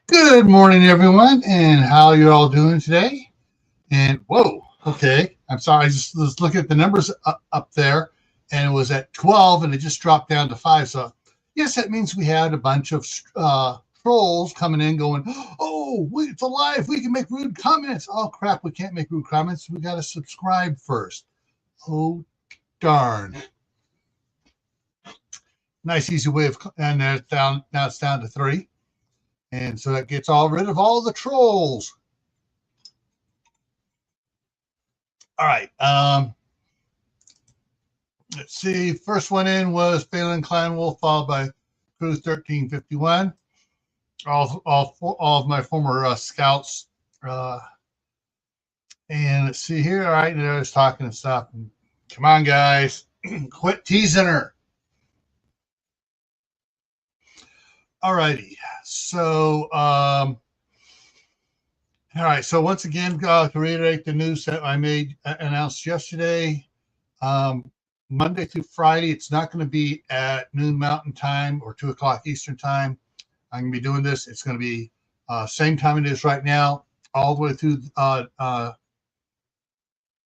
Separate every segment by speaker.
Speaker 1: Good morning, everyone, and how are you all doing today? And whoa, okay, I'm sorry, I just was looking at the numbers up there, and it was at 12, and it just dropped down to 5. So, yes, that means we had a bunch of trolls coming in going, oh, it's alive, we can make rude comments. Oh, crap, we can't make rude comments. We got to subscribe first. Oh, darn. Nice, easy way of, and now it's down to 3. And so that gets all rid of all the trolls. All right. Let's see. First one in was Phalen Wolf, followed by Cruise 1351. All of my former scouts. And let's see here. All right. There I was talking and stuff. Come on, guys. Quit teasing her. All righty. So, all right. So once again, to reiterate the news that I announced yesterday, Monday through Friday, it's not going to be at noon Mountain Time or 2 o'clock Eastern Time. I'm going to be doing this. It's going to be same time it is right now, all the way through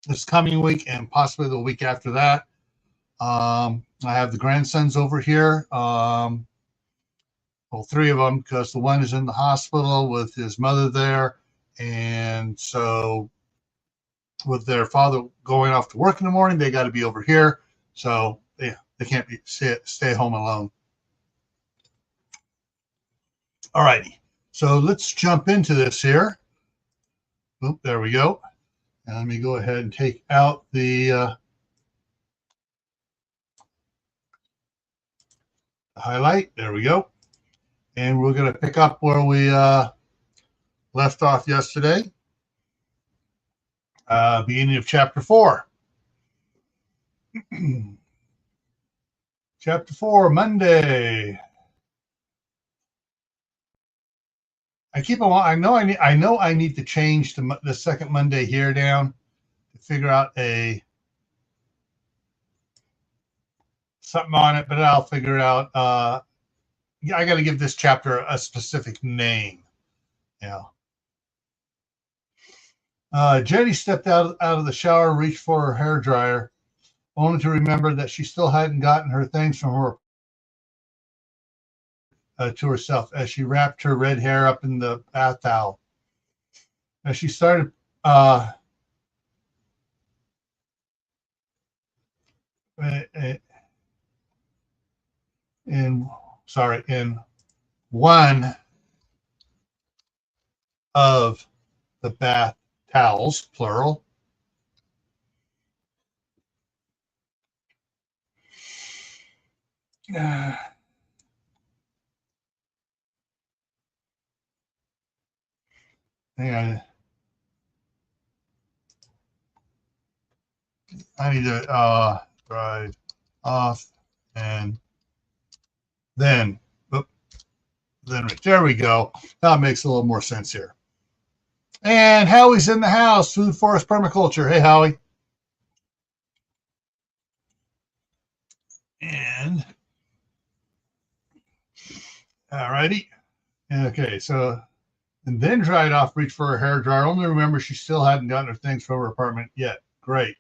Speaker 1: this coming week and possibly the week after that. I have the grandsons over here. Well, 3 of them, because the one is in the hospital with his mother there. And so with their father going off to work in the morning, they got to be over here. So yeah, they can't stay home alone. All righty. So let's jump into this here. Oop, there we go. And let me go ahead and take out the highlight. There we go. And we're going to pick up where we left off yesterday. Beginning of chapter 4. Chapter 4, Monday. I know I need to change the second Monday here down to figure out something on it, but I'll figure it out. I got to give this chapter a specific name. Yeah. Jenny stepped out of the shower, reached for her hair dryer, only to remember that she still hadn't gotten her things from her to herself as she wrapped her red hair up in the bath towel. As she started in one of the bath towels, plural. Hang on. I need to drive off and then there we go. That makes a little more sense here. And Howie's in the house. Food Forest Permaculture. Hey, Howie. And all righty. Okay, so and then dried off, reached for her hair dryer. Only remember she still hadn't gotten her things from her apartment yet. Great.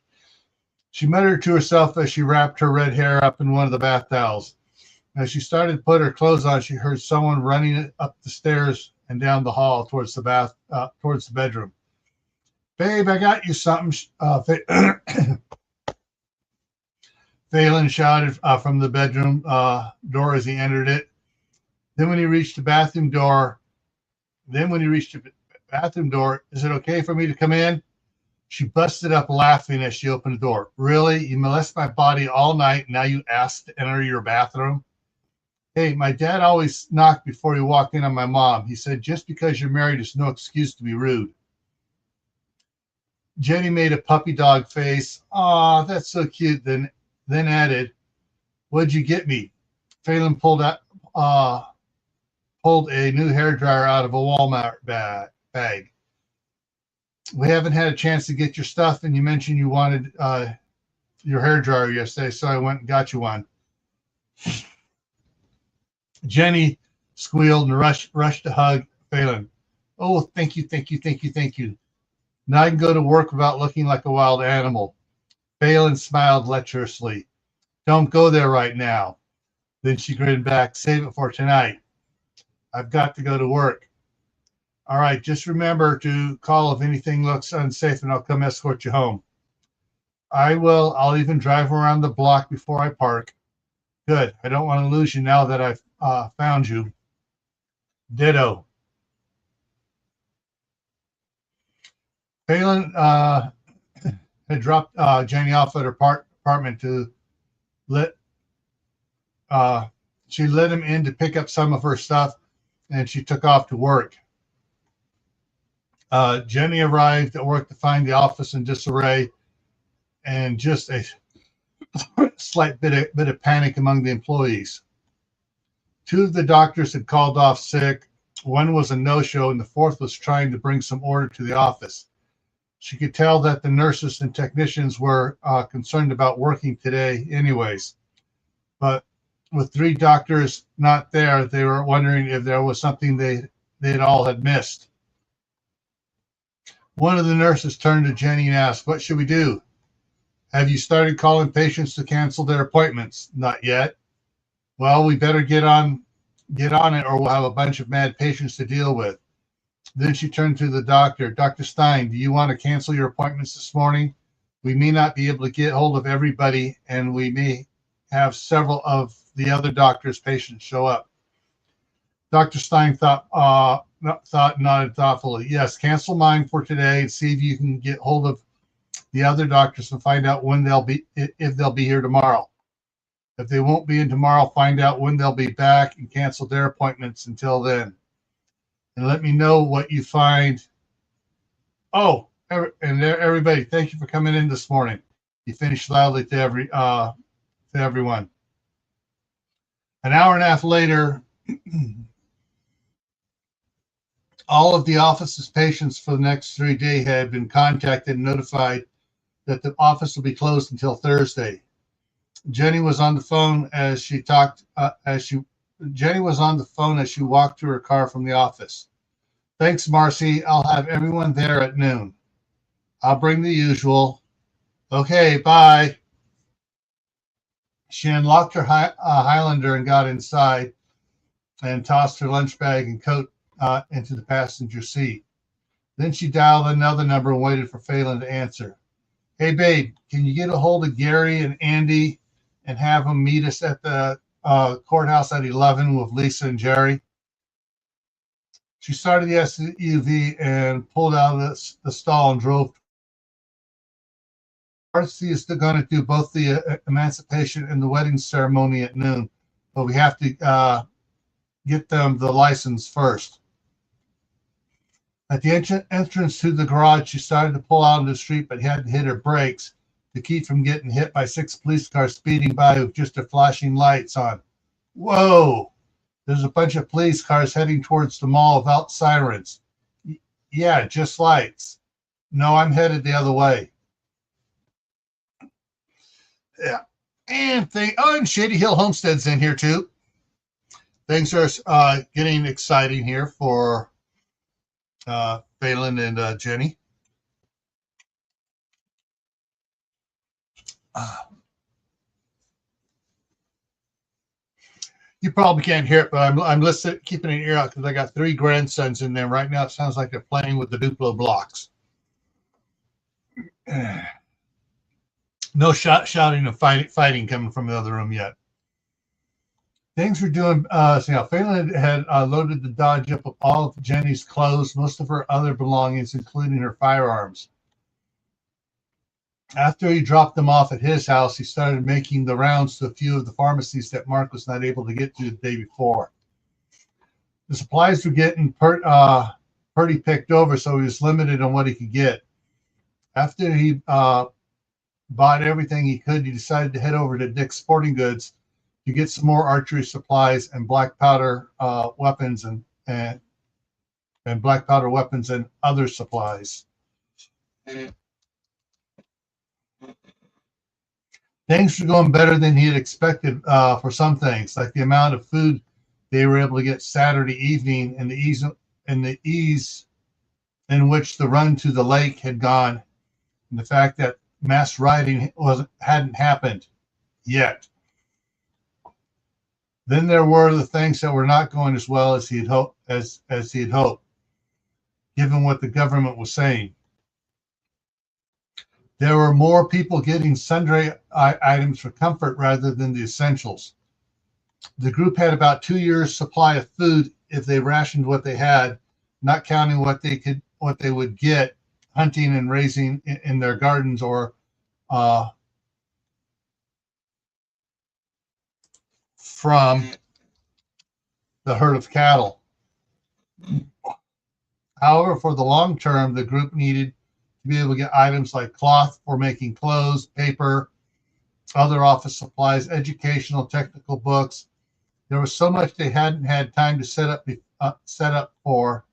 Speaker 1: She muttered to herself as she wrapped her red hair up in one of the bath towels. As she started to put her clothes on, she heard someone running up the stairs and down the hall towards the bedroom. Babe, I got you something. Phalen shouted from the bedroom door as he entered it. Then when he reached the bathroom door, is it okay for me to come in? She busted up laughing as she opened the door. Really? You molest my body all night, and now you ask to enter your bathroom? Hey, my dad always knocked before he walked in on my mom. He said, just because you're married is no excuse to be rude. Jenny made a puppy dog face. Aw, that's so cute. Then added, what'd you get me? Phalen pulled a new hairdryer out of a Walmart bag. We haven't had a chance to get your stuff, and you mentioned you wanted your hairdryer yesterday, so I went and got you one. Jenny squealed and rushed to hug Phalen. Oh, thank you, thank you, thank you, thank you. Now I can go to work without looking like a wild animal. Phalen smiled lecherously. Don't go there right now. Then she grinned back. Save it for tonight. I've got to go to work. All right, just remember to call if anything looks unsafe and I'll come escort you home. I will. I'll even drive around the block before I park. Good. I don't want to lose you now that I've found you. Ditto. Phalen had dropped Jenny off at her apartment to let she let him in to pick up some of her stuff, and she took off to work. Jenny arrived at work to find the office in disarray and just a slight bit of panic among the employees. 2 of the doctors had called off sick. 1 was a no-show, and the 4th was trying to bring some order to the office. She could tell that the nurses and technicians were concerned about working today anyways. But with 3 doctors not there, they were wondering if there was something they'd all had missed. One of the nurses turned to Jenny and asked, "What should we do? Have you started calling patients to cancel their appointments?" "Not yet." "Well, we better get on it or we'll have a bunch of mad patients to deal with." Then she turned to the doctor. "Dr. Stein, do you want to cancel your appointments this morning? We may not be able to get hold of everybody, and we may have several of the other doctor's patients show up." Dr. Stein nodded thoughtfully. "Yes, cancel mine for today and see if you can get hold of the other doctors and find out when if they'll be here tomorrow. If they won't be in tomorrow, find out when they'll be back and cancel their appointments until then. And let me know what you find." "Oh, and everybody, thank you for coming in this morning." He finished loudly to everyone. An hour and a half later, all of the office's patients for the next 3 days had been contacted and notified that the office will be closed until Thursday. Jenny was on the phone as she walked to her car from the office. "Thanks, Marcy. I'll have everyone there at noon. I'll bring the usual." "Okay, bye." She unlocked her Highlander and got inside and tossed her lunch bag and coat into the passenger seat. Then she dialed another number and waited for Phalen to answer. "Hey, babe, can you get a hold of Gary and Andy and have them meet us at the courthouse at 11 with Lisa and Jerry?" She started the SUV and pulled out of the stall and drove. Marcy is still going to do both the emancipation and the wedding ceremony at noon, but we have to get them the license first. At the entrance to the garage, she started to pull out into the street, but had to hit her brakes to keep from getting hit by 6 police cars speeding by with just their flashing lights on. Whoa! There's a bunch of police cars heading towards the mall without sirens. Yeah, just lights. No, I'm headed the other way. Yeah. And Shady Hill Homestead's in here too. Things are getting exciting here for Phalen and Jenny. You probably can't hear it, but I'm listening, keeping an ear out because I got 3 grandsons in there right now. It sounds like they're playing with the Duplo blocks. No shouting and fighting coming from the other room yet. Things were doing. Phalen had loaded the Dodge up with all of Jenny's clothes, most of her other belongings, including her firearms. After he dropped them off at his house, he started making the rounds to a few of the pharmacies that Mark was not able to get to the day before. The supplies were getting pretty picked over, so he was limited on what he could get. After he bought everything he could, he decided to head over to Dick's Sporting Goods to get some more archery supplies and black powder weapons and black powder weapons and other supplies. Things were going better than he had expected for some things, like the amount of food they were able to get Saturday evening and the the ease in which the run to the lake had gone, and the fact that mass rioting hadn't happened yet. Then there were the things that were not going as well as he had hoped, given what the government was saying. There were more people getting sundry items for comfort rather than the essentials. The group had about 2 years' supply of food if they rationed what they had, not counting what they would get hunting and raising in their gardens or from the herd of cattle. However, for the long term, the group needed to be able to get items like cloth for making clothes, paper, other office supplies, educational, technical books. There was so much they hadn't had time to set up for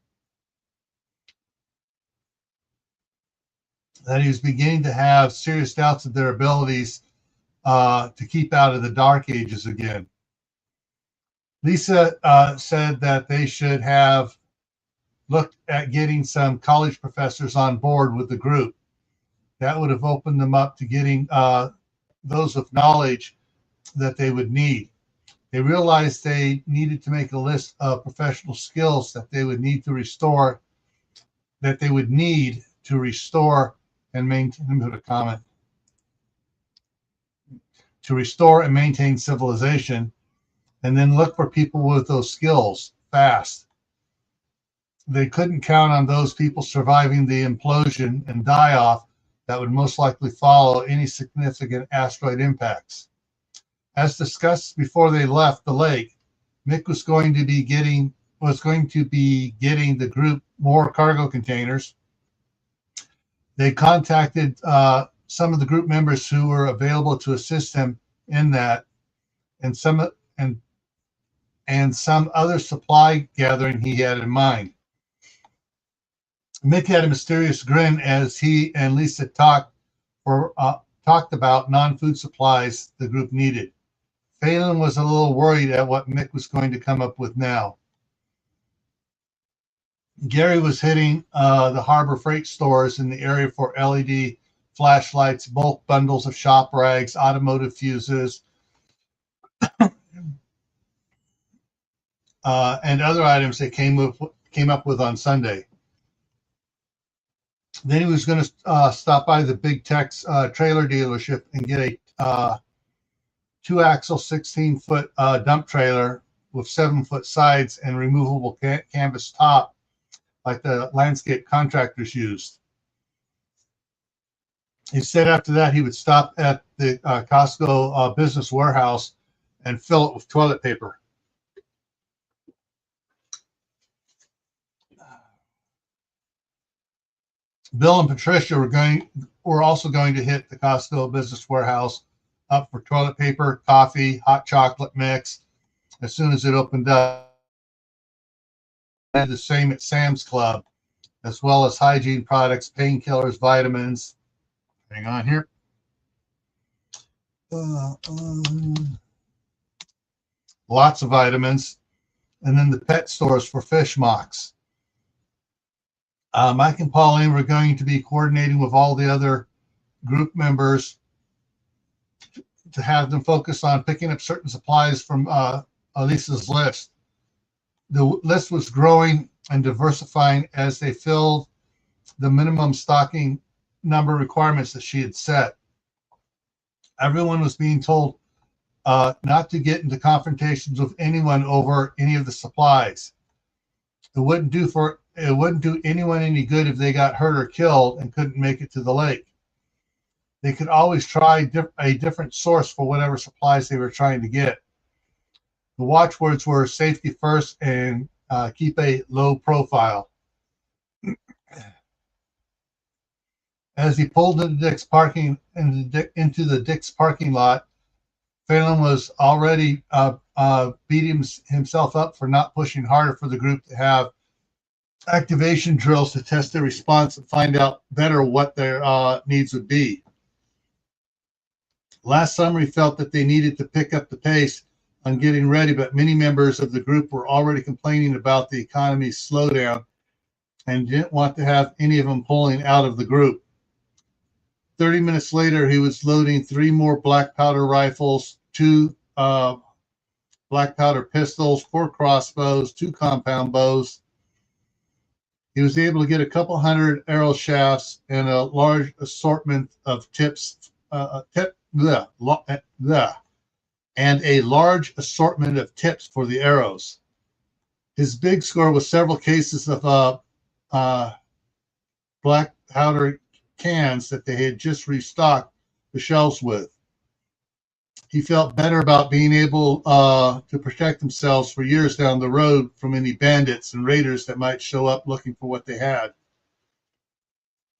Speaker 1: that he was beginning to have serious doubts of their abilities to keep out of the dark ages again. Lisa said that they should have looked at getting some college professors on board with the group. That would have opened them up to getting those with knowledge that they would need. They realized they needed to make a list of professional skills that they would need to restore, and maintain. Let me put a comment. To restore and maintain civilization, and then look for people with those skills fast. They couldn't count on those people surviving the implosion and die-off that would most likely follow any significant asteroid impacts. As discussed before they left the lake, Mick was going to be getting the group more cargo containers. They contacted some of the group members who were available to assist him in that, and some other supply gathering he had in mind. Mick had a mysterious grin as he and Lisa talked about non-food supplies the group needed. Phalen was a little worried at what Mick was going to come up with now. Gary was hitting the harbor freight stores in the area for LED flashlights, bulk bundles of shop rags, automotive fuses, and other items they came up with on Sunday. Then he was going to stop by the Big Tex trailer dealership and get a 2-axle 16-foot dump trailer with 7-foot sides and removable canvas top like the landscape contractors used. He said after that he would stop at the Costco business warehouse and fill it with toilet paper. Bill and Patricia were also going to hit the Costco business warehouse up for toilet paper, coffee, hot chocolate mix as soon as it opened up. The same at Sam's Club, as well as hygiene products, painkillers, vitamins. Hang on here. Lots of vitamins. And then the pet stores for fish mocks. Mike and Pauline were going to be coordinating with all the other group members to have them focus on picking up certain supplies from Lisa's list. The list was growing and diversifying as they filled the minimum stocking number requirements that she had set. Everyone was being told not to get into confrontations with anyone over any of the supplies. It wouldn't do anyone any good if they got hurt or killed and couldn't make it to the lake. They could always try a different source for whatever supplies they were trying to get. The watchwords were safety first and keep a low profile. As he pulled into the Dick's parking lot, Phalen was already beating himself up for not pushing harder for the group to have activation drills to test their response and find out better what their needs would be. Last summer, he felt that they needed to pick up the pace on getting ready, but many members of the group were already complaining about the economy's slowdown and didn't want to have any of them pulling out of the group. 30 minutes later, he was loading 3 more black powder rifles, 2 black powder pistols, 4 crossbows, 2 compound bows. He was able to get a couple hundred arrow shafts and a large assortment of tips, and a large assortment of tips for the arrows. His big score was several cases of black powder cans that they had just restocked the shelves with. He felt better about being able to protect themselves for years down the road from any bandits and raiders that might show up looking for what they had.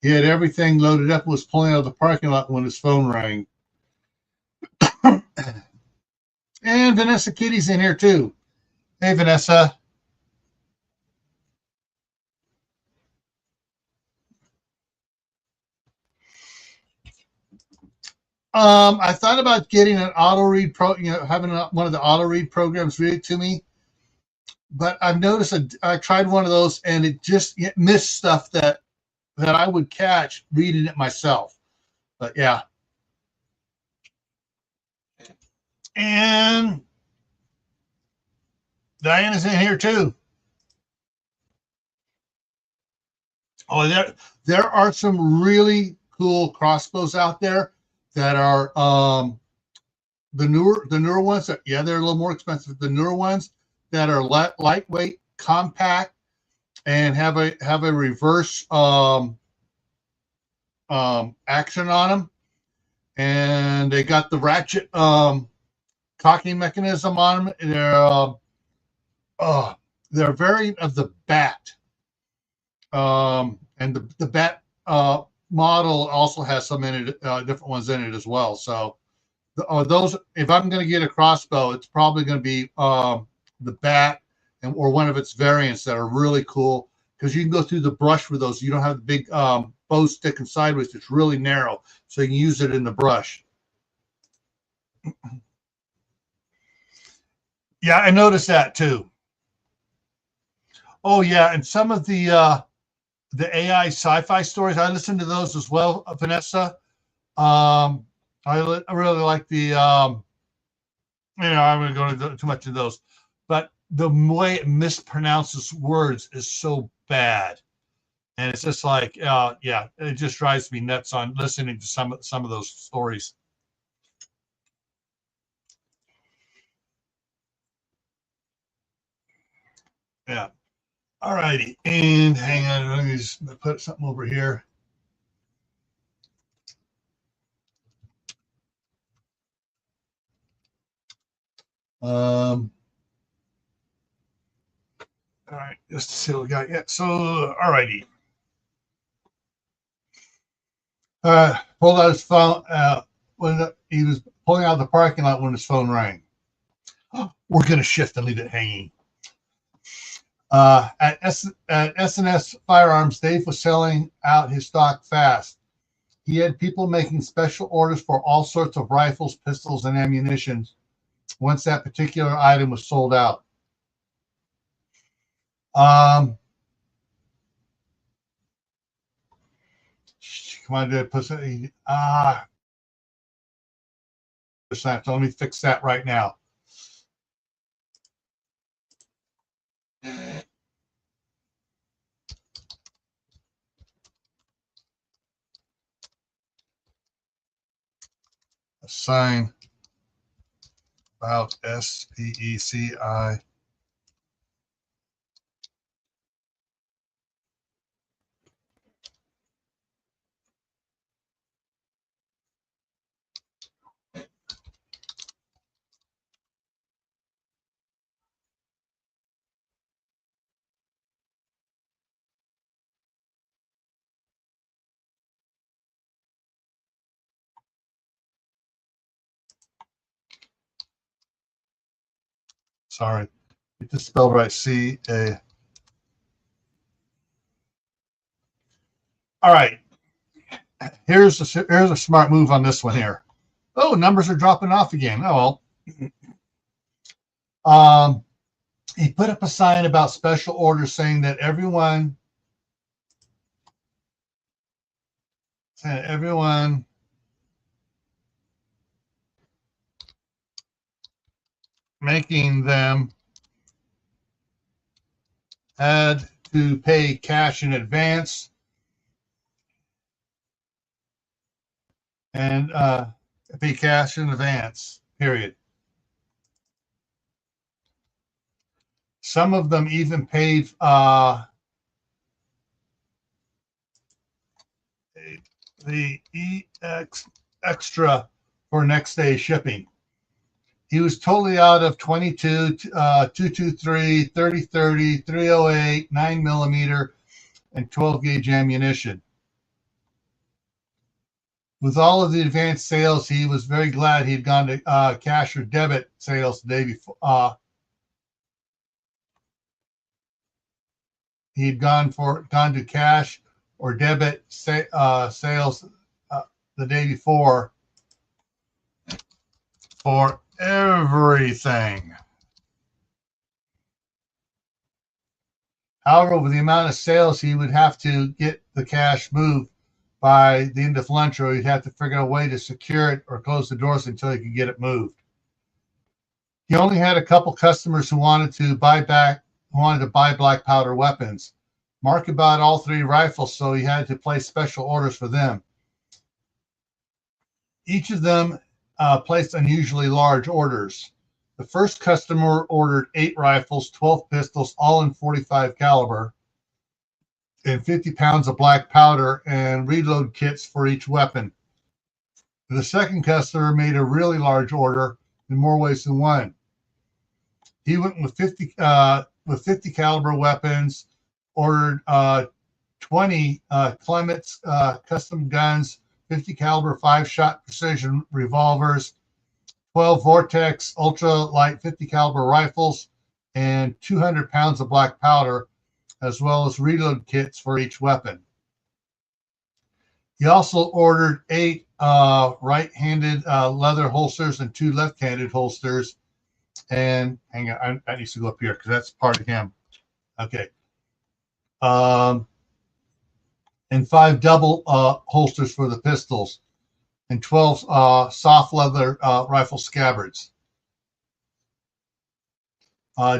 Speaker 1: He had everything loaded up and was pulling out of the parking lot when his phone rang. And Vanessa Kitty's in here too. Hey, Vanessa. I thought about getting an auto read having one of the auto read programs read it to me, but I've noticed I tried one of those and it missed stuff that I would catch reading it myself. But yeah. And Diana's in here too. Oh, there are some really cool crossbows out there that are the newer ones that, yeah, they're a little more expensive. The newer ones that are lightweight, compact, and have a reverse action on them, and they got the ratchet cocking mechanism on them. They're very of the bat, and the bat model also has some in it, different ones in it as well. So those, if I'm going to get a crossbow, it's probably going to be the bat or one of its variants that are really cool, because you can go through the brush with those. You don't have the big bow sticking sideways. It's really narrow, so you can use it in the brush. Yeah, I noticed that too. Oh yeah, and some of the AI sci-fi stories, I listen to those as well, Vanessa. I really like the I'm going to go into too much of those, but the way it mispronounces words is so bad, and it's just like, yeah, it just drives me nuts on listening to some of those stories. Yeah. All righty, and hang on, let me just put something over here. All right, just to see what we got. Yeah, so all righty. Pulled out his phone when he was pulling out of the parking lot when his phone rang. We're going to shift and leave it hanging. At S&S Firearms, Dave was selling out his stock fast. He had people making special orders for all sorts of rifles, pistols, and ammunition once that particular item was sold out. Come on, did I put something? So let me fix that right now. Assign about SPECI. Sorry, get this spelled right. C-A. All right. Here's a smart move on this one here. Oh, numbers are dropping off again. Oh, well. He put up a sign about special orders saying that everyone making them had to pay cash in advance and pay cash in advance, period. Some of them even paid the extra for next day shipping. He was totally out of 22, 223, 30-30, 308, 9mm, and 12 gauge ammunition. With all of the advanced sales, he was very glad he'd gone to cash or debit sales the day before. He'd gone to cash or debit sales the day before for everything. However, with the amount of sales, he would have to get the cash moved by the end of lunch, or he'd have to figure out a way to secure it or close the doors until he could get it moved. He only had a couple customers who wanted to buy black powder weapons. Mark bought all 3 rifles, so he had to place special orders for them. Each of them placed unusually large orders. The first customer ordered 8 rifles, 12 pistols, all in .45 caliber, and 50 pounds of black powder and reload kits for each weapon. The second customer made a really large order in more ways than one. He went with 50 caliber weapons, ordered 20 Clements custom guns, 50 caliber 5-shot precision revolvers, 12 Vortex ultra light 50 caliber rifles, and 200 pounds of black powder, as well as reload kits for each weapon. He also ordered 8 right-handed leather holsters and 2 left-handed holsters. And hang on, I need to go up here because that's part of him. Okay. And 5 double holsters for the pistols, and 12 soft leather rifle scabbards.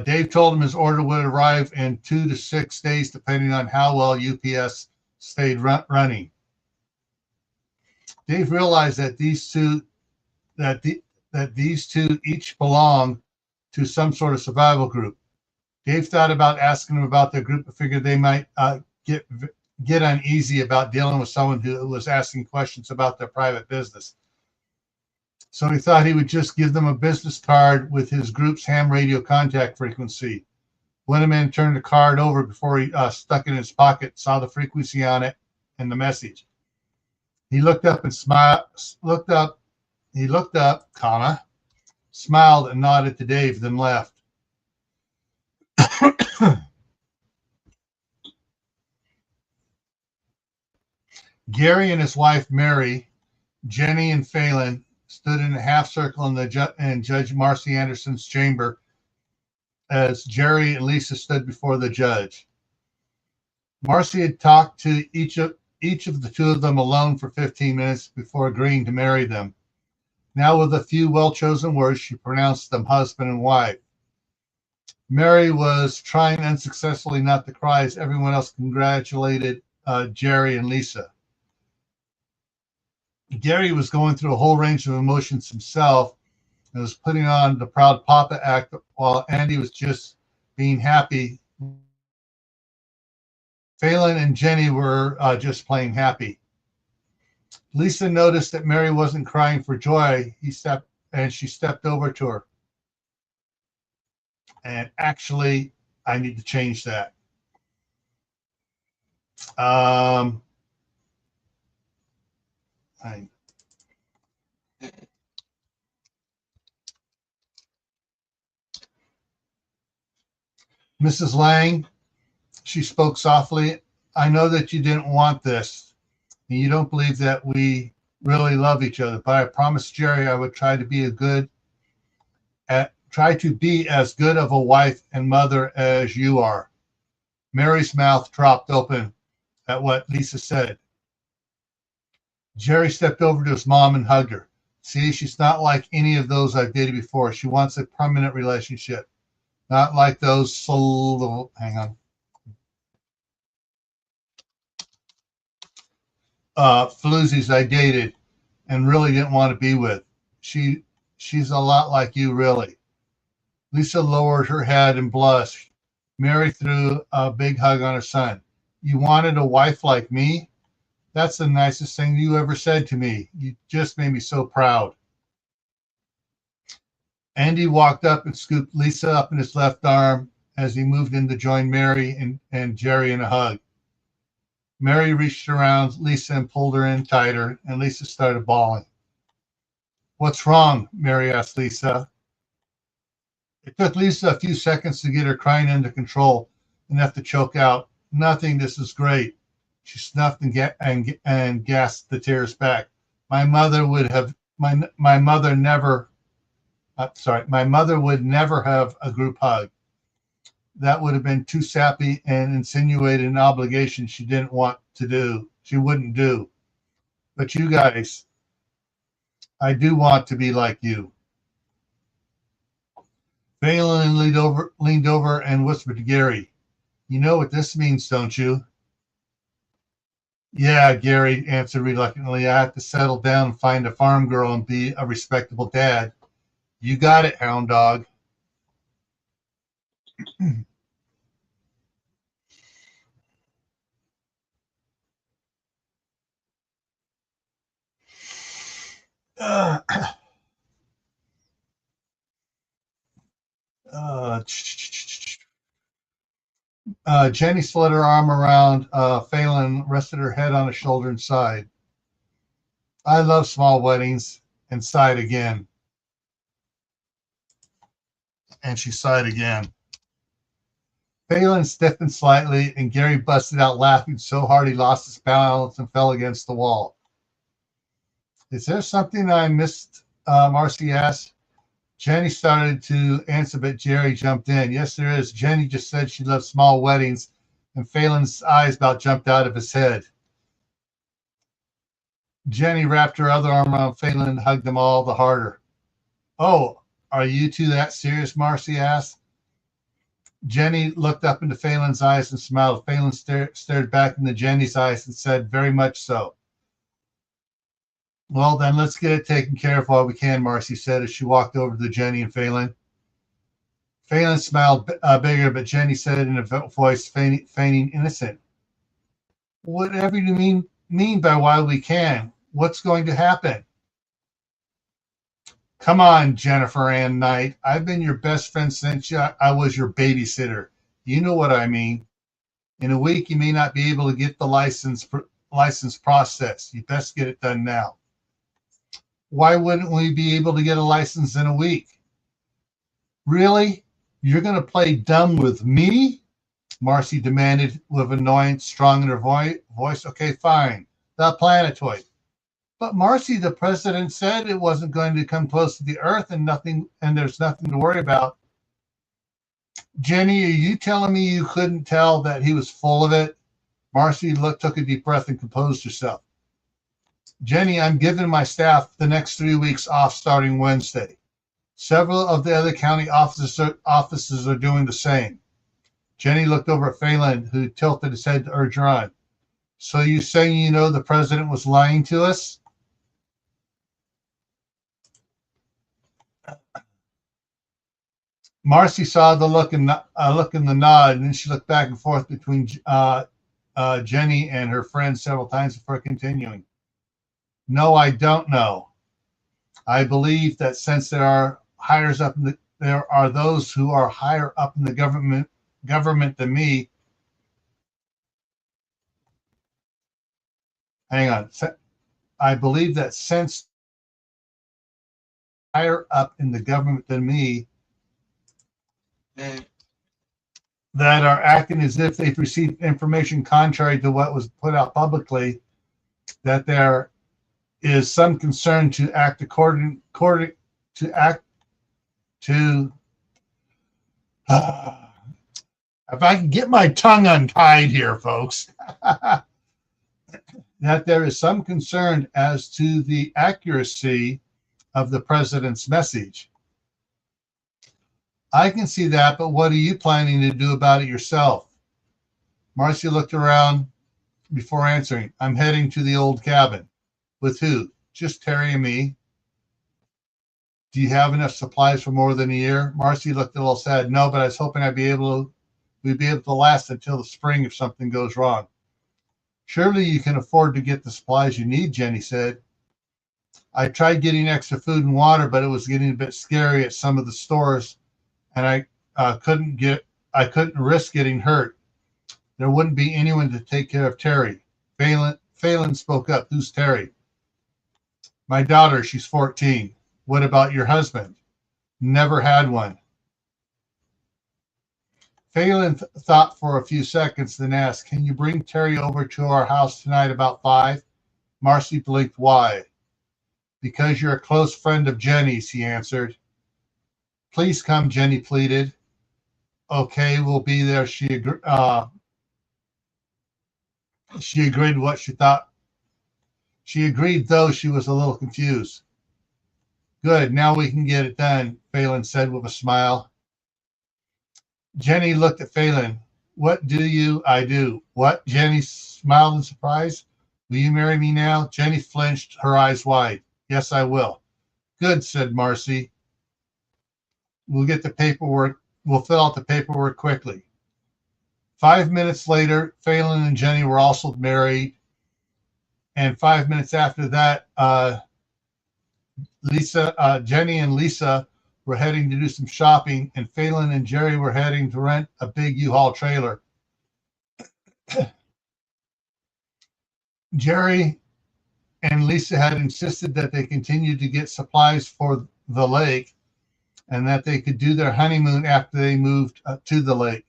Speaker 1: Dave told him his order would arrive in 2 to 6 days, depending on how well UPS stayed running. Dave realized that these two each belong to some sort of survival group. Dave thought about asking them about their group, but figured they might get uneasy about dealing with someone who was asking questions about their private business. So he thought he would just give them a business card with his group's ham radio contact frequency. Winneman turned the card over before he stuck it in his pocket, saw the frequency on it and the message. He looked up and smiled. He looked up, smiled and nodded to Dave, then left. Gary and his wife Mary, Jenny and Phalen stood in a half circle in Judge Marcy Anderson's chamber as Jerry and Lisa stood before the judge. Marcy had talked to each of the 2 of them alone for 15 minutes before agreeing to marry them. Now, with a few well-chosen words, she pronounced them husband and wife. Mary was trying unsuccessfully not to cry as everyone else congratulated Jerry and Lisa. Gary was going through a whole range of emotions himself and was putting on the proud papa act, while Andy was just being happy. Phalen and Jenny were just plain happy. Lisa noticed that Mary wasn't crying for joy. She stepped over to her. And actually, I need to change that. Mrs. Lang, she spoke softly. I know that you didn't want this, and you don't believe that we really love each other, but I promised Jerry I would try try to be as good of a wife and mother as you are. Mary's mouth dropped open at what Lisa said. Jerry stepped over to his mom and hugged her. See, she's not like any of those I've dated before. She wants a permanent relationship, not like those floozies I dated and really didn't want to be with. She's a lot like you, really. Lisa lowered her head and blushed. Mary threw a big hug on her son. You wanted a wife like me? That's the nicest thing you ever said to me. You just made me so proud. Andy walked up and scooped Lisa up in his left arm as he moved in to join Mary and Jerry in a hug. Mary reached around Lisa and pulled her in tighter, and Lisa started bawling. What's wrong? Mary asked Lisa. It took Lisa a few seconds to get her crying under control, enough to choke out, Nothing, this is great. She snuffed and gasped the tears back. My mother would never have a group hug. That would have been too sappy and insinuated an obligation she wouldn't do. But you guys, I do want to be like you. Phalen leaned over and whispered to Gary, you know what this means, don't you? Yeah, Gary answered reluctantly. I have to settle down and find a farm girl and be a respectable dad. You got it, hound dog. Jenny slid her arm around Phalen, rested her head on his shoulder and sighed. I love small weddings, and sighed again. And she sighed again. Phalen stiffened slightly, and Gary busted out laughing so hard he lost his balance and fell against the wall. Is there something I missed? Marcy asked. Jenny started to answer, but Jerry jumped in. Yes, there is. Jenny just said she loves small weddings, and Phelan's eyes about jumped out of his head. Jenny wrapped her other arm around Phalen and hugged them all the harder. Oh, are you two that serious? Marcy asked. Jenny looked up into Phelan's eyes and smiled. Phalen stared back into Jenny's eyes and said, very much so. Well, then let's get it taken care of while we can, Marcy said as she walked over to Jenny and Phalen. Phalen smiled bigger, but Jenny said in a voice feigning innocent. Whatever you mean by while we can? What's going to happen? Come on, Jennifer Ann Knight. I've been your best friend since I was your babysitter. You know what I mean. In a week, you may not be able to get the license processed. You best get it done now. Why wouldn't we be able to get a license in a week? Really? You're going to play dumb with me? Marcy demanded with annoyance strong in her voice. Okay, fine. The planetoid. But Marcy, the president said it wasn't going to come close to the Earth and there's nothing to worry about. Jenny, are you telling me you couldn't tell that he was full of it? Marcy took a deep breath and composed herself. Jenny, I'm giving my staff the next 3 weeks off starting Wednesday. Several of the other county offices are doing the same. Jenny looked over at Phalen, who tilted his head to urge her on. So you saying you know the president was lying to us? Marcy saw the look in the nod, and then she looked back and forth between Jenny and her friend several times before continuing. No, I don't know. I believe that since there are those who are higher up in the government than me. Hang on. I believe that since higher up in the government than me, that are acting as if they've received information contrary to what was put out publicly, that there is some concern to act If I can get my tongue untied here, folks, that there is some concern as to the accuracy of the president's message. I can see that, but what are you planning to do about it yourself? Marcy looked around before answering. I'm heading to the old cabin. With who? Just Terry and me. Do you have enough supplies for more than a year? Marcy looked a little sad. No, but I was hoping we'd be able to last until the spring if something goes wrong. Surely you can afford to get the supplies you need, Jenny said. I tried getting extra food and water, but it was getting a bit scary at some of the stores, and I couldn't risk getting hurt. There wouldn't be anyone to take care of Terry. Phalen spoke up. Who's Terry? My daughter, she's 14. What about your husband? Never had one. Phalen thought for a few seconds, then asked, can you bring Terry over to our house tonight about 5? Marcy blinked. Why? Because you're a close friend of Jenny's, he answered. Please come, Jenny pleaded. Okay, we'll be there. She agreed what she thought. She agreed, though she was a little confused. Good, now we can get it done, Phalen said with a smile. Jenny looked at Phalen. What do? I do. What? Jenny smiled in surprise. Will you marry me now? Jenny flinched, her eyes wide. Yes, I will. Good, said Marcy. We'll get the paperwork. We'll fill out the paperwork quickly. 5 minutes later, Phalen and Jenny were also married. And 5 minutes after that, Jenny and Lisa were heading to do some shopping, and Phalen and Jerry were heading to rent a big U-Haul trailer. Jerry and Lisa had insisted that they continued to get supplies for the lake and that they could do their honeymoon after they moved to the lake.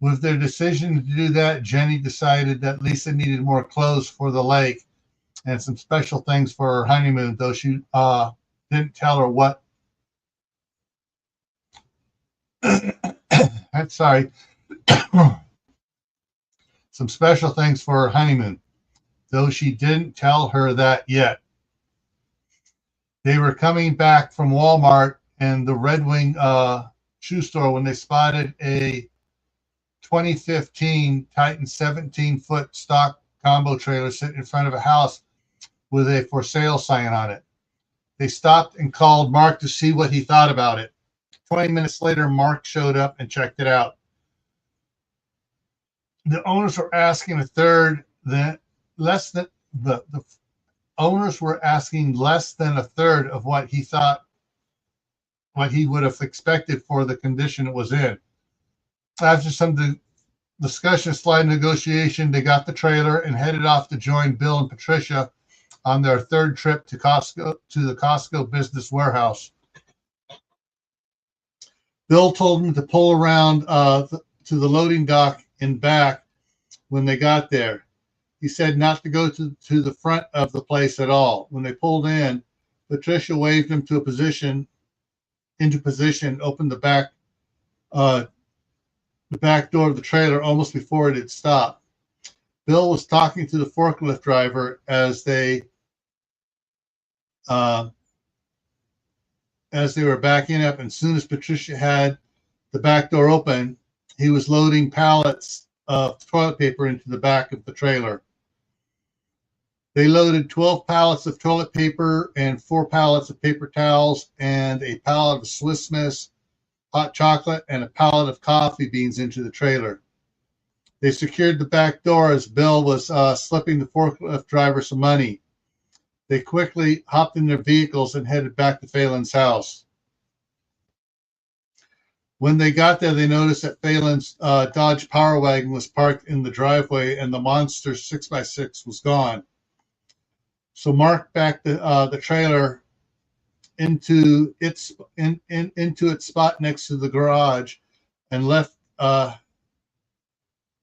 Speaker 1: With their decision to do that, Jenny decided that Lisa needed more clothes for the lake and some special things for her honeymoon, though she didn't tell her what. I'm sorry. Some special things for her honeymoon, though she didn't tell her that yet. They were coming back from Walmart and the Red Wing shoe store when they spotted a 2015 Titan 17-foot stock combo trailer sitting in front of a house with a for sale sign on it. They stopped and called Mark to see what he thought about it. 20 minutes later, Mark showed up and checked it out. The owners were asking the owners were asking less than a third of what he would have expected for the condition it was in. After some discussion, slight negotiation, they got the trailer and headed off to join Bill and Patricia on their third trip to the Costco business warehouse. Bill told them to pull around to the loading dock and back when they got there. He said not to go to the front of the place at all. When they pulled in, Patricia waved him into position, opened the back door of the trailer almost before it had stopped. Bill was talking to the forklift driver as they were backing up, and as soon as Patricia had the back door open, he was loading pallets of toilet paper into the back of the trailer. They loaded 12 pallets of toilet paper and 4 pallets of paper towels and a pallet of Swiss Miss hot chocolate and a pallet of coffee beans into the trailer. They secured the back door as Bill was slipping the forklift driver some money. They quickly hopped in their vehicles and headed back to Phalen's house. When they got there, they noticed that Phalen's Dodge Power Wagon was parked in the driveway and the monster 6x6 was gone. So Mark backed the trailer into its spot next to the garage and left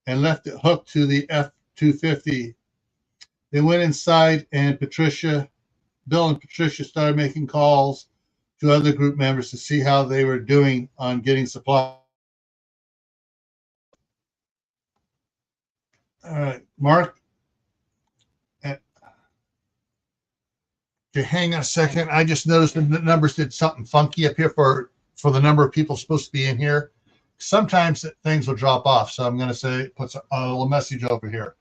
Speaker 1: it hooked to the F-250. They went inside and Bill and Patricia started making calls to other group members to see how they were doing on getting supplies. All right, Mark. Okay, hang on a second. I just noticed the numbers did something funky up here for the number of people supposed to be in here. Sometimes things will drop off, so I'm going to say put a little message over here.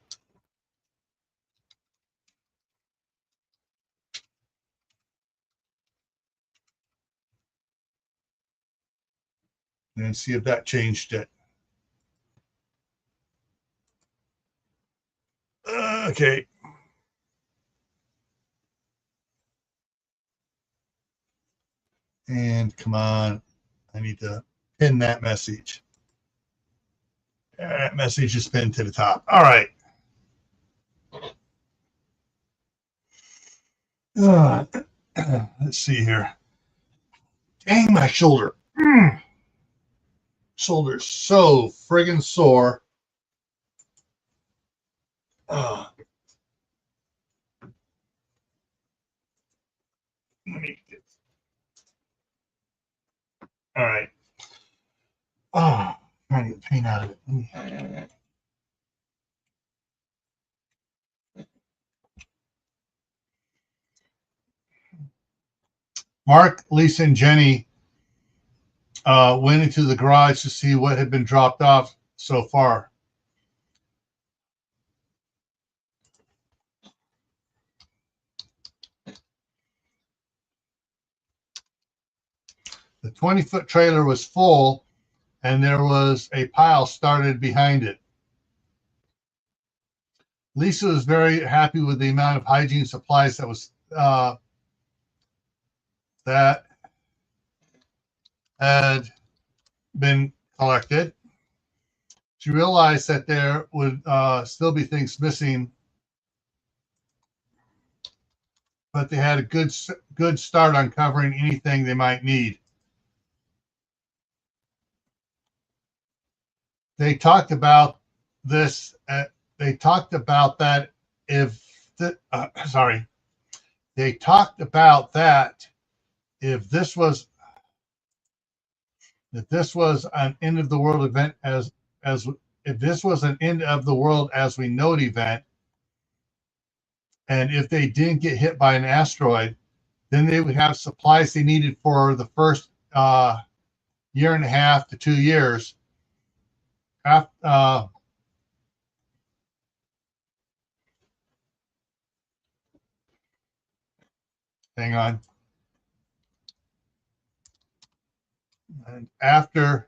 Speaker 1: And see if that changed it. Okay. And come on, I need to pin that message. That message is pinned to the top. All right. Let's see here. Dang, my shoulder. Shoulder's so friggin' sore. Let me get. All right. Oh, trying to get the pain out of it. Mark, Lisa, and Jenny went into the garage to see what had been dropped off so far. The 20-foot trailer was full, and there was a pile started behind it. Lisa was very happy with the amount of hygiene supplies that was that had been collected. She realized that there would still be things missing, but they had a good start on covering anything they might need. They talked about this. They talked about that if they talked about that if this was an end of the world event as if this was an end of the world as we know it event, and if they didn't get hit by an asteroid, then they would have supplies they needed for the first year and a half to 2 years. Hang on. And after,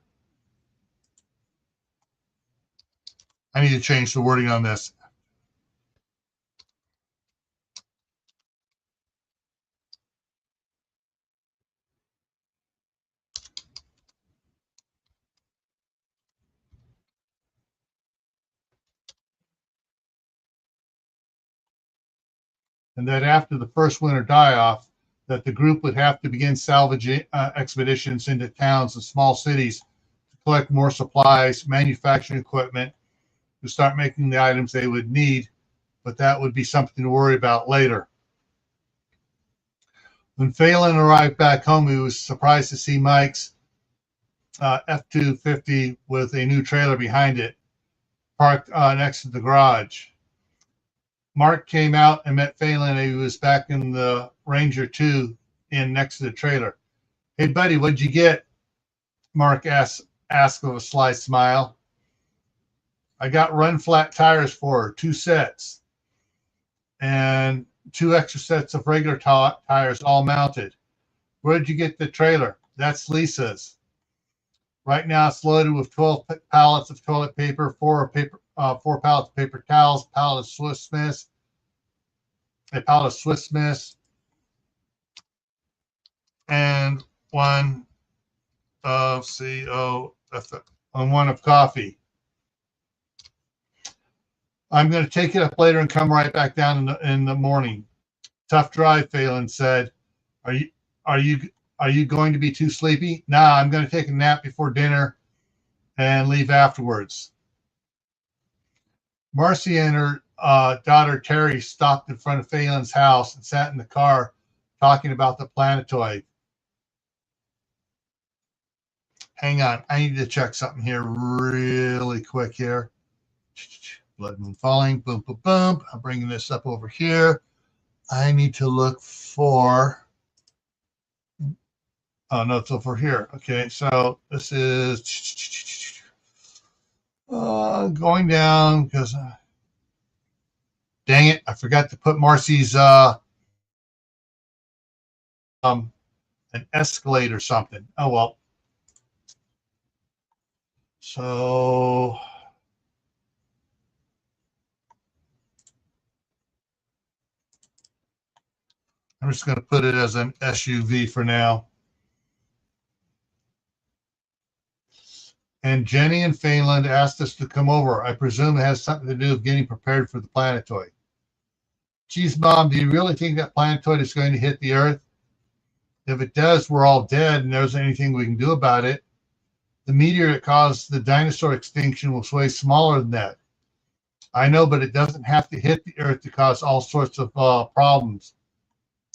Speaker 1: I need to change the wording on this. And that after the first winter die-off, that the group would have to begin salvage expeditions into towns and small cities to collect more supplies, manufacturing equipment, to start making the items they would need, but that would be something to worry about later. When Phalen arrived back home, he was surprised to see Mike's F-250 with a new trailer behind it, parked next to the garage. Mark came out and met Phalen, and he was back in the Ranger 2 in next to the trailer. Hey, buddy, what'd you get? Mark asked with a sly smile. I got run flat tires for her, 2 sets, and 2 extra sets of regular tires all mounted. Where'd you get the trailer? That's Lisa's. Right now it's loaded with 12 pallets of toilet paper, 4 pallets of paper towels, a pallet of Swiss Miss, and one of one of coffee. I'm going to take it up later and come right back down in the morning. Tough drive, Phalen said. Are you going to be too sleepy? Nah, I'm going to take a nap before dinner and leave afterwards. Marcy and her daughter Terry stopped in front of Phalen's house and sat in the car talking about the planetoid. hang on. I need to check something here really quick here. Blood moon falling. Boom, boom, boom. I'm bringing this up over here. I need to look for. Oh, no, it's over here. Okay, so this is going down because, dang it, I forgot to put Marcy's an Escalade or something. Oh, well. So I'm just going to put it as an SUV for now. And Jenny and Phalen asked us to come over. I presume it has something to do with getting prepared for the planetoid. Geez, Mom, do you really think that planetoid is going to hit the Earth? If it does, we're all dead and there's anything we can do about it. The meteor that caused the dinosaur extinction was way smaller than that. I know, but it doesn't have to hit the Earth to cause all sorts of problems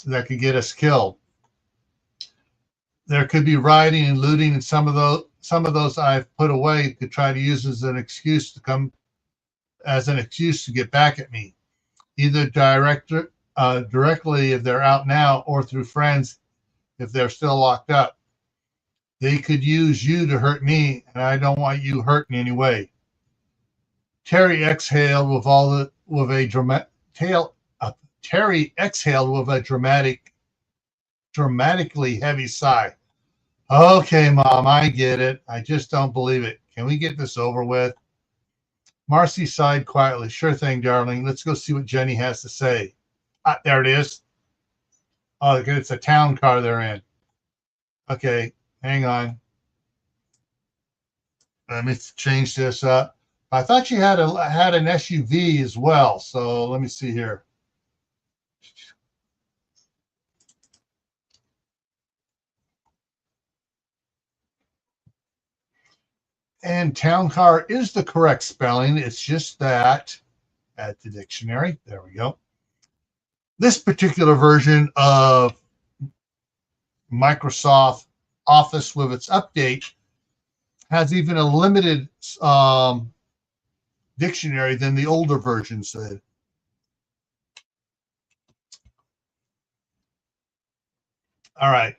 Speaker 1: that could get us killed. There could be rioting and looting, and some of those I've put away to try to use as an excuse to get back at me, either directly if they're out now, or through friends if they're still locked up. They could use you to hurt me, and I don't want you hurt in any way. Terry exhaled with a dramatically heavy sigh. Okay, Mom, I get it. I just don't believe it. Can we get this over with? Marcy sighed quietly. Sure thing, darling. Let's go see what Jenny has to say. There it is. Oh, it's a town car they're in. Okay, hang on. Let me change this up. I thought you had an SUV as well. So let me see here. And town car is the correct spelling. It's just that at the dictionary. There we go. This particular version of Microsoft Office with its update has even a limited dictionary than the older versions did. All right.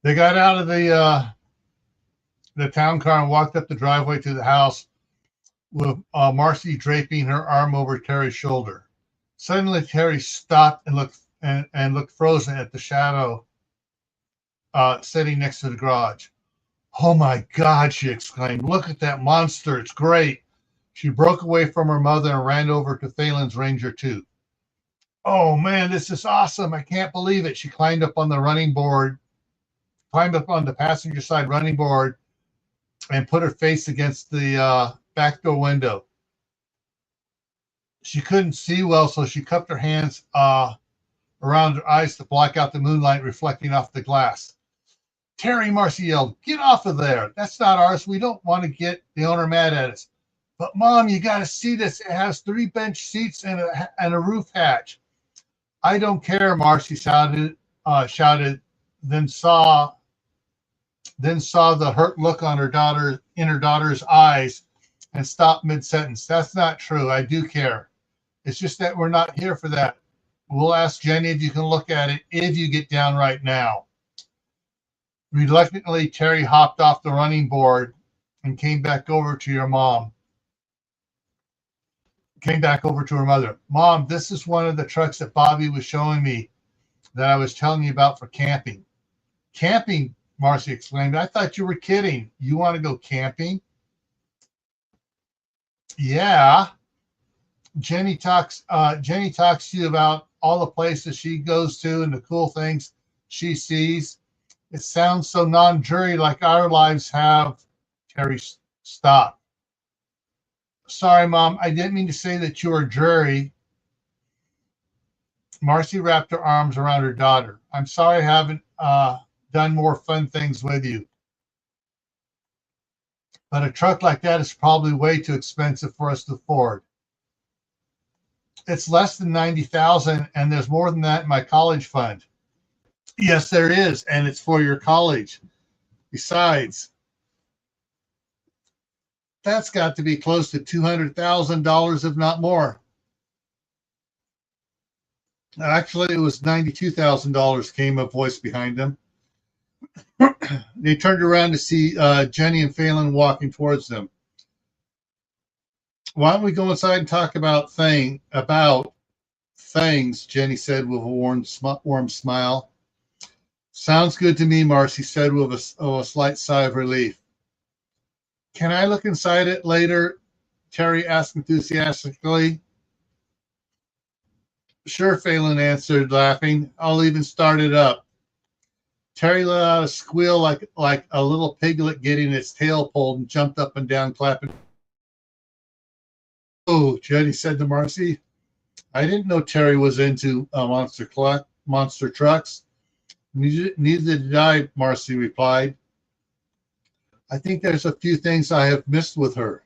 Speaker 1: They got out of the town car and walked up the driveway to the house with Marcy draping her arm over Terry's shoulder. Suddenly, Terry stopped and looked frozen at the shadow sitting next to the garage. Oh my God, she exclaimed. Look at that monster. It's great. She broke away from her mother and ran over to Phalen's Ranger 2. Oh man, this is awesome. I can't believe it. She climbed up on the passenger side running board and put her face against the back door window. She couldn't see well, so she cupped her hands around her eyes to block out the moonlight reflecting off the glass. Terry, Marcy yelled, get off of there. That's not ours. We don't want to get the owner mad at us. But Mom, you got to see this. It has 3 bench seats and a roof hatch. I don't care, Marcy shouted, then saw the hurt look on her daughter's eyes and stopped mid-sentence. That's not true. I do care. It's just that we're not here for that. We'll ask Jenny if you can look at it if you get down right now. Reluctantly, Terry hopped off the running board and came back over to her mother. Mom, this is one of the trucks that Bobby was showing me that I was telling you about for camping. Camping, Marcy exclaimed. I thought you were kidding. You want to go camping? Yeah. Jenny talks to you about all the places she goes to and the cool things she sees. It sounds so non-jury like our lives have. Terry stopped. Sorry, Mom. I didn't mean to say that you were jury. Marcy wrapped her arms around her daughter. I'm sorry I haven't done more fun things with you. But a truck like that is probably way too expensive for us to afford. It's less than $90,000, and there's more than that in my college fund. Yes, there is, and it's for your college. Besides, That's got to be close to $200,000, if not more. Actually, it was $92,000, came a voice behind them. They turned around to see Jenny and Phalen walking towards them. Why don't we go inside and talk about things, Jenny said with a warm smile. Sounds good to me, Marcy said with a slight sigh of relief. Can I look inside it later? Terry asked enthusiastically. Sure, Phalen answered, laughing. I'll even start it up. Terry let out a squeal like a little piglet getting its tail pulled and jumped up and down, clapping. Oh, Jenny said to Marcy. I didn't know Terry was into monster trucks. Neither did I, Marcy replied. I think there's a few things I have missed with her.